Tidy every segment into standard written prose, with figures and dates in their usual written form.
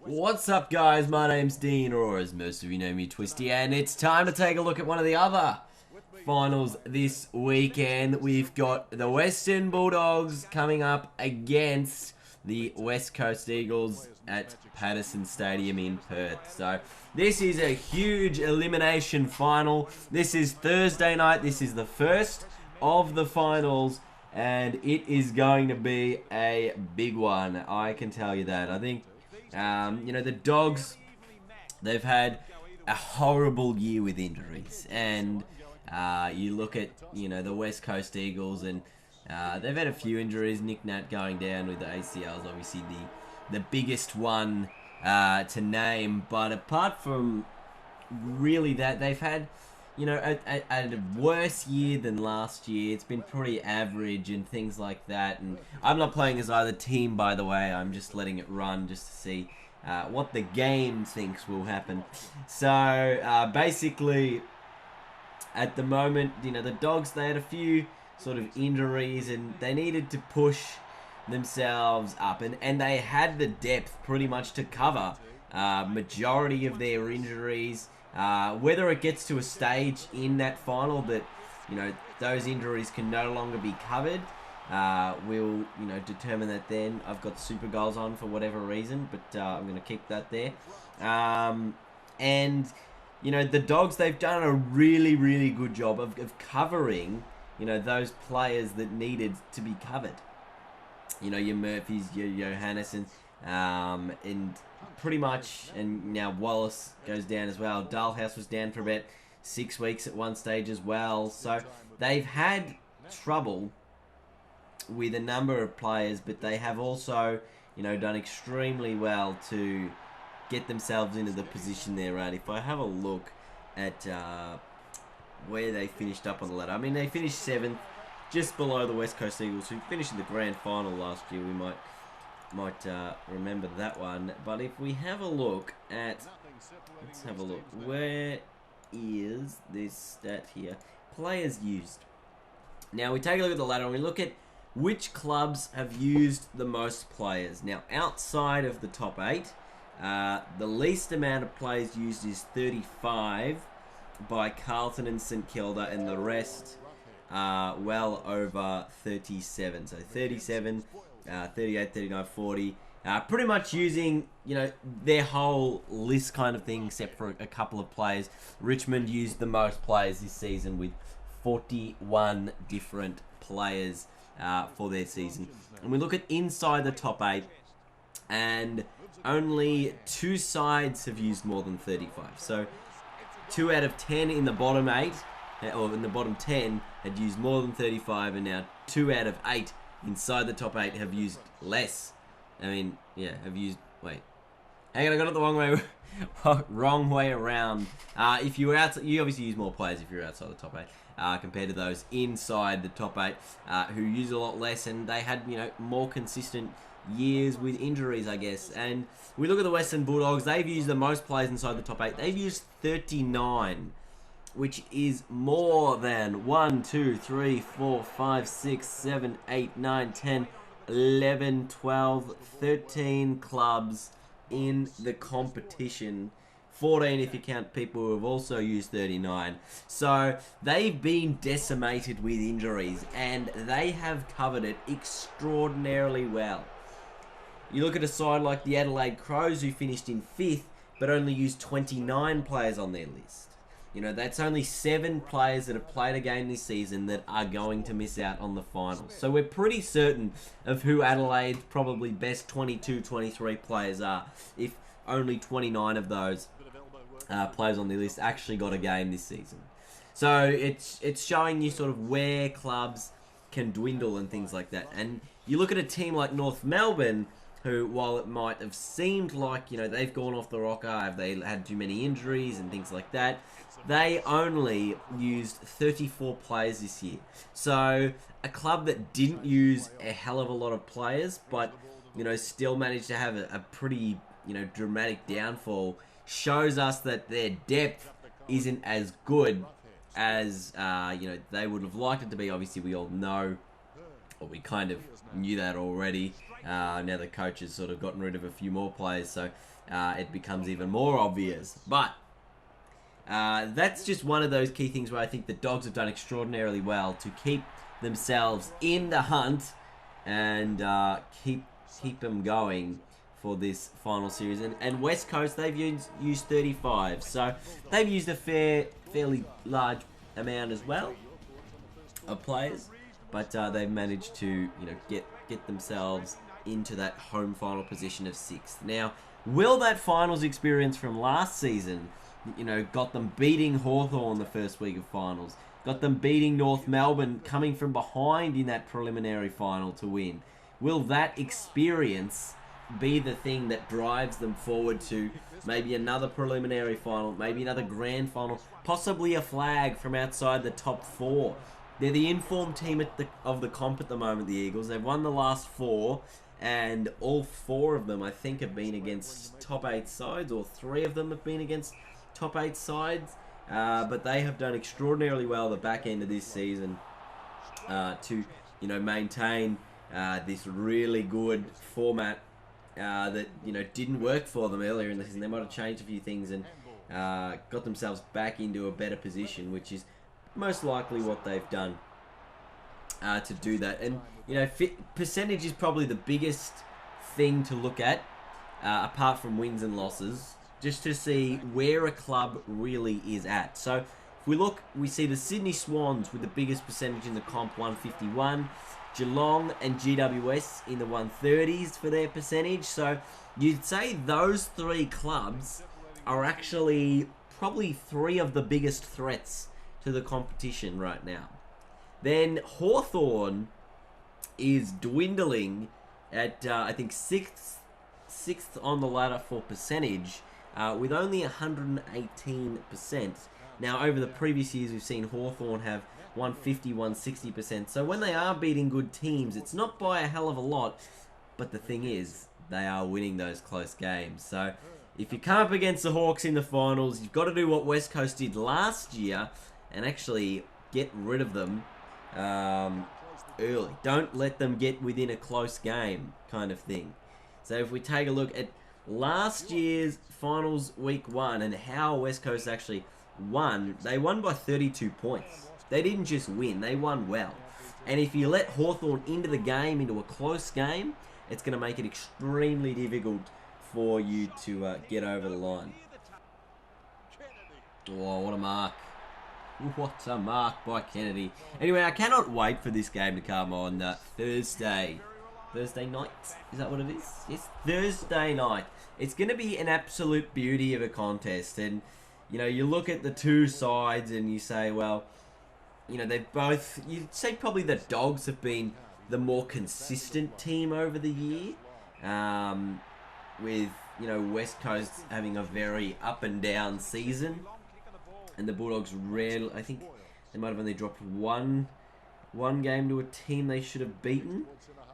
What's up, guys? My name's Dean, or as most of you know me, Twisty, and it's time to take a look at one of the other finals this weekend. We've got the Western Bulldogs coming up against the West Coast Eagles at Patterson Stadium in Perth. So this is a huge elimination final. This is Thursday night. This is the first of the finals, and it is going to be a big one. I can tell you that. I think the Dogs, they've had a horrible year with injuries. And you look at, the West Coast Eagles, and they've had a few injuries. Nick Nat going down with the ACLs, obviously the biggest one to name. But apart from really that, they've had, a worse year than last year. It's been pretty average and things like that. And I'm not playing as either team, by the way. I'm just letting it run just to see what the game thinks will happen. So basically, at the moment, the Dogs, they had a few sort of injuries and they needed to push themselves up. And they had the depth pretty much to cover majority of their injuries. Whether it gets to a stage in that final that, those injuries can no longer be covered, we'll, determine that then. I've got super goals on for whatever reason, but I'm going to keep that there. And, the Dogs, they've done a really, really good job of covering, those players that needed to be covered. Your Murphys, your Johannesson, and pretty much, and now Wallace goes down as well. Dalhouse was down for about 6 weeks at one stage as well. So they've had trouble with a number of players, but they have also, done extremely well to get themselves into the position they're at. If I have a look at where they finished up on the ladder, I mean, they finished 7th, just below the West Coast Eagles, who finished in the grand final last year. We might remember that one. But if we have a look at, let's have a look, where is this stat here? Players used. Now we take a look at the ladder and we look at which clubs have used the most players. Now outside of the top 8, the least amount of players used is 35 by Carlton and St Kilda, and the rest well over 37. So 37, 38, 39, 40. Pretty much using, their whole list kind of thing, except for a couple of players. Richmond used the most players this season with 41 different players for their season. And we look at inside the top 8, and only 2 sides have used more than 35. So 2 out of 10 in the bottom 8, or in the bottom 10, had used more than 35, and now 2 out of 8 inside the top 8 have used less. I mean, yeah, have used... Wait. Hang on, I got it the wrong way, wrong way around. If you were outside... You obviously use more players if you're outside the top 8 compared to those inside the top 8 who use a lot less, and they had, more consistent years with injuries, I guess. And we look at the Western Bulldogs. They've used the most players inside the top 8. They've used 39, which is more than 1, 2, 3, 4, 5, 6, 7, 8, 9, 10, 11, 12, 13 clubs in the competition. 14 if you count people who have also used 39. So they've been decimated with injuries, and they have covered it extraordinarily well. You look at a side like the Adelaide Crows, who finished in 5th, but only used 29 players on their list. That's only 7 players that have played a game this season that are going to miss out on the finals. So we're pretty certain of who Adelaide's probably best 22, 23 players are, if only 29 of those players on the list actually got a game this season. So it's showing you sort of where clubs can dwindle and things like that. And you look at a team like North Melbourne, who, while it might have seemed like, they've gone off the rocker, have they had too many injuries and things like that, they only used 34 players this year. So a club that didn't use a hell of a lot of players, but, still managed to have a pretty, dramatic downfall, shows us that their depth isn't as good as, they would have liked it to be. Obviously, we all know, or we kind of knew that already. Now the coach has sort of gotten rid of a few more players, so it becomes even more obvious. But that's just one of those key things where I think the Dogs have done extraordinarily well to keep themselves in the hunt and keep them going for this final series. And West Coast, they've used 35, so they've used a fairly large amount as well of players, but they've managed to get themselves into that home final position of 6th. Now, will that finals experience from last season, got them beating Hawthorn the first week of finals, got them beating North Melbourne coming from behind in that preliminary final to win, will that experience be the thing that drives them forward to maybe another preliminary final, maybe another grand final, possibly a flag from outside the top 4? They're the informed team of the comp at the moment, the Eagles. They've won the last 4, and all 4 of them, I think, have been against top 8 sides, or 3 of them have been against top 8 sides. But they have done extraordinarily well at the back end of this season to, maintain this really good format that didn't work for them earlier in the season. They might have changed a few things and got themselves back into a better position, which is most likely what they've done to do that. And percentage is probably the biggest thing to look at, apart from wins and losses, just to see where a club really is at. So if we look, we see the Sydney Swans with the biggest percentage in the comp, 151. Geelong and GWS in the 130s for their percentage. So you'd say those 3 clubs are actually probably 3 of the biggest threats to the competition right now. Then Hawthorn is dwindling at, I think, 6th on the ladder for percentage, with only 118%. Now, over the previous years, we've seen Hawthorn have 150, 160%. So when they are beating good teams, it's not by a hell of a lot. But the thing is, they are winning those close games. So if you come up against the Hawks in the finals, you've got to do what West Coast did last year and actually get rid of them early. Don't let them get within a close game kind of thing. So if we take a look at last year's finals week 1 and how West Coast actually won, they won by 32 points. They didn't just win, they won well. And if you let Hawthorn into the game, into a close game, it's going to make it extremely difficult for you to get over the line. Oh, what a mark. What a mark by Kennedy. Anyway, I cannot wait for this game to come on Thursday. Thursday night? Is that what it is? Yes, Thursday night. It's going to be an absolute beauty of a contest. And, you look at the 2 sides and you say, well, they've both... You'd say probably the Dogs have been the more consistent team over the year. With, West Coast having a very up and down season. And the Bulldogs rarely... I think they might have only dropped one game to a team they should have beaten.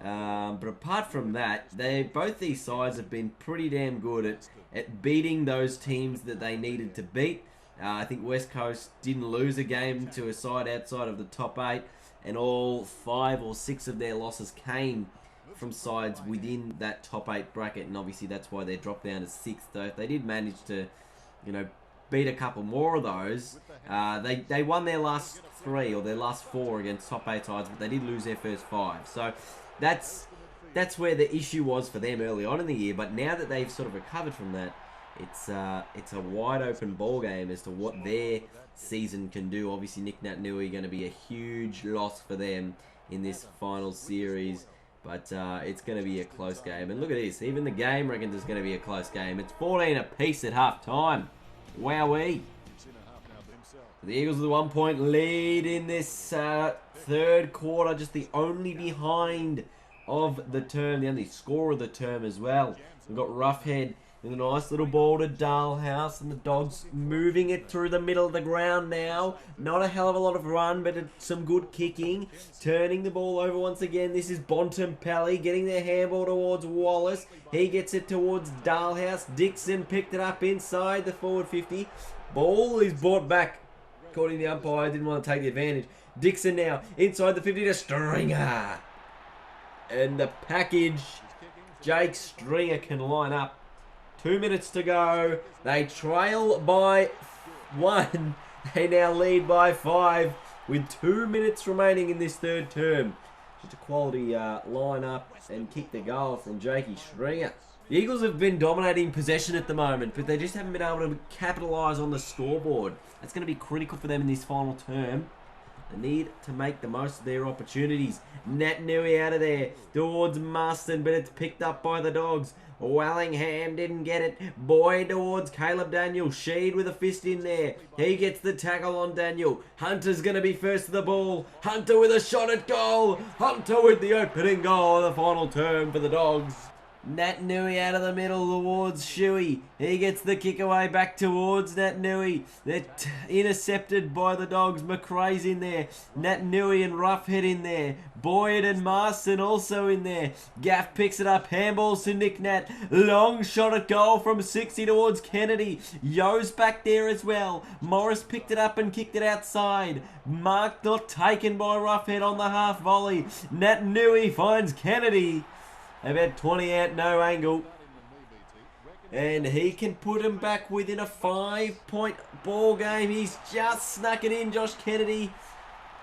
But apart from that, both these sides have been pretty damn good at beating those teams that they needed to beat. I think West Coast didn't lose a game to a side outside of the top 8, and all 5 or 6 of their losses came from sides within that top 8 bracket, and obviously that's why they dropped down to 6th. Though if they did manage to, beat a couple more of those, they won their last 3 or their last 4 against top 8 sides, but they did lose their first 5. So that's where the issue was for them early on in the year. But now that they've sort of recovered from that, it's a wide open ball game as to what their season can do. Obviously, Nick Naitanui going to be a huge loss for them in this final series, but it's going to be a close game. And look at this, even the game reckons it's going to be a close game. It's 14 apiece at half time. Wowee. The Eagles with a 1-point lead in this third quarter, just the only behind of the term, the only score of the term as well. We've got Roughhead with a nice little ball to Dalhouse, and the Dogs moving it through the middle of the ground now. Not a hell of a lot of run, but some good kicking. Turning the ball over once again. This is Bontempelli getting their handball towards Wallace. He gets it towards Dalhouse. Dixon picked it up inside the forward 50. Ball is brought back. According to the umpire, didn't want to take the advantage. Dixon now inside the 50 to Stringer. And the package Jake Stringer can line up. 2 minutes to go. They trail by 1. They now lead by 5 with 2 minutes remaining in this third term. Just a quality line up and kick the goal from Jakey Stringer. The Eagles have been dominating possession at the moment, but they just haven't been able to capitalise on the scoreboard. That's going to be critical for them in this final term. They need to make the most of their opportunities. Nat Nui out of there towards Marston, but it's picked up by the Dogs. Wellingham didn't get it. Boyd towards Caleb Daniel. Sheed with a fist in there. He gets the tackle on Daniel. Hunter's going to be first to the ball. Hunter with a shot at goal. Hunter with the opening goal of the final term for the Dogs. Nat Nui out of the middle towards Shuey. He gets the kick away back towards Nat Nui. They're intercepted by the Dogs. McRae's in there. Nat Nui and Roughhead in there. Boyd and Marston also in there. Gaff picks it up. Handballs to Nick Nat. Long shot at goal from 60 towards Kennedy. Yo's back there as well. Morris picked it up and kicked it outside. Mark not taken by Roughhead on the half volley. Nat Nui finds Kennedy. They've had 20 out, no angle. And he can put him back within a 5-point ball game. He's just snuck it in, Josh Kennedy.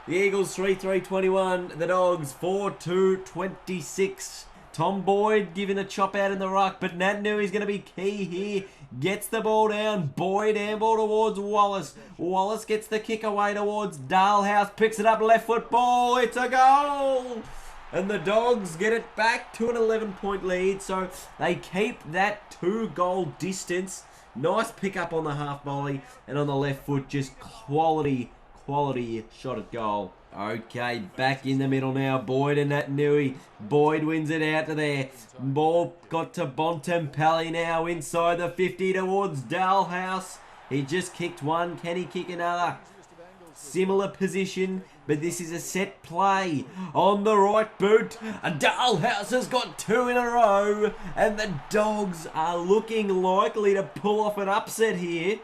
The Eagles 3-3-21. The Dogs 4-2-26. Tom Boyd giving a chop out in the ruck, but Nat Nui's going to be key here. Gets the ball down. Boyd handball towards Wallace. Wallace gets the kick away towards Dalhouse. Picks it up, left foot ball. It's a goal! And the Dogs get it back to an 11-point lead, so they keep that 2-goal distance. Nice pick up on the half volley, and on the left foot, just quality shot at goal. Okay, back in the middle now. Boyd and Nat Nui. Boyd wins it out to there. Ball got to Bontempelli now inside the 50 towards Dalhouse. He just kicked one. Can he kick another? Similar position, but this is a set play on the right boot. Dalhouse has got 2 in a row, and the Dogs are looking likely to pull off an upset here.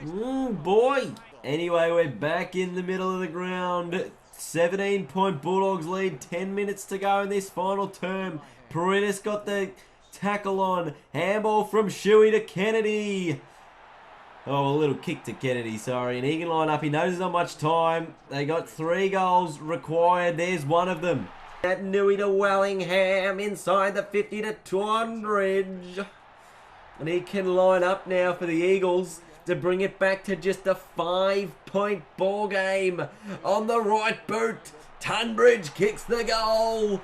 Boy. Anyway, we're back in the middle of the ground. 17-point Bulldogs lead. 10 minutes to go in this final term. Paredes got the tackle on. Handball from Shuey to Kennedy. Oh, a little kick to Kennedy, sorry. And he can line up. He knows there's not much time. They got 3 goals required. There's one of them. That Nui to Wellingham inside the 50 to Twanbridge. And he can line up now for the Eagles to bring it back to just a 5-point ball game. On the right boot, Tunbridge kicks the goal.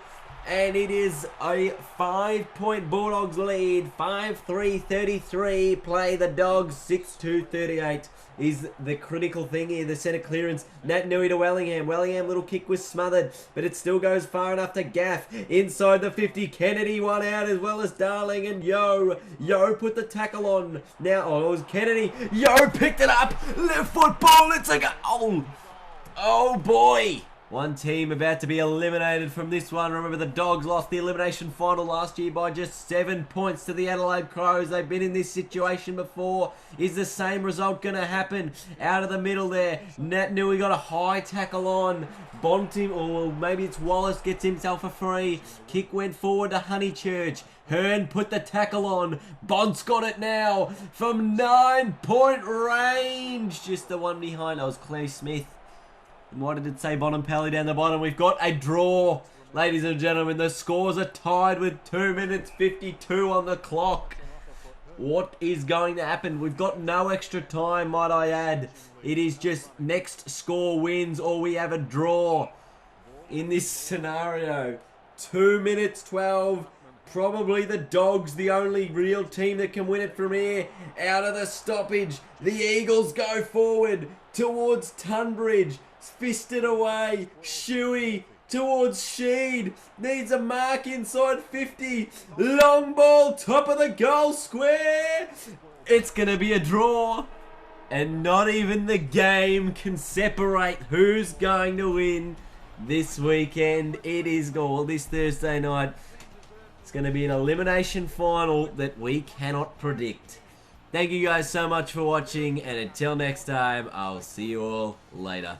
And it is a 5-point Bulldogs lead. 5-3-33. Play the Dogs 6-2-38 is the critical thing here. The centre clearance. Nat Nui to Wellingham. Wellingham, little kick was smothered, but it still goes far enough to Gaff. Inside the 50. Kennedy one out as well as Darling and Yo. Yo put the tackle on. Now, it was Kennedy. Yo picked it up. Left foot ball. It's a goal. Oh boy. One team about to be eliminated from this one. Remember, the Dogs lost the elimination final last year by just 7 points to the Adelaide Crows. They've been in this situation before. Is the same result going to happen? Out of the middle there. Nat Nui got a high tackle on. Bontim, or maybe it's Wallace, gets himself a free. Kick went forward to Honeychurch. Hearn put the tackle on. Bont's got it now from 9-point range. Just the one behind. That was Clay Smith. And what did it say, Bontempelli down the bottom? We've got a draw. Ladies and gentlemen, the scores are tied with 2 minutes 52 on the clock. What is going to happen? We've got no extra time, might I add. It is just next score wins or we have a draw in this scenario. 2 minutes 12. Probably the Dogs, the only real team that can win it from here. Out of the stoppage, the Eagles go forward towards Tunbridge. Fisted away. Shuey towards Sheed. Needs a mark inside 50. Long ball, top of the goal square. It's going to be a draw. And not even the game can separate who's going to win this weekend. It is this Thursday night. It's going to be an elimination final that we cannot predict. Thank you guys so much for watching. And until next time, I'll see you all later.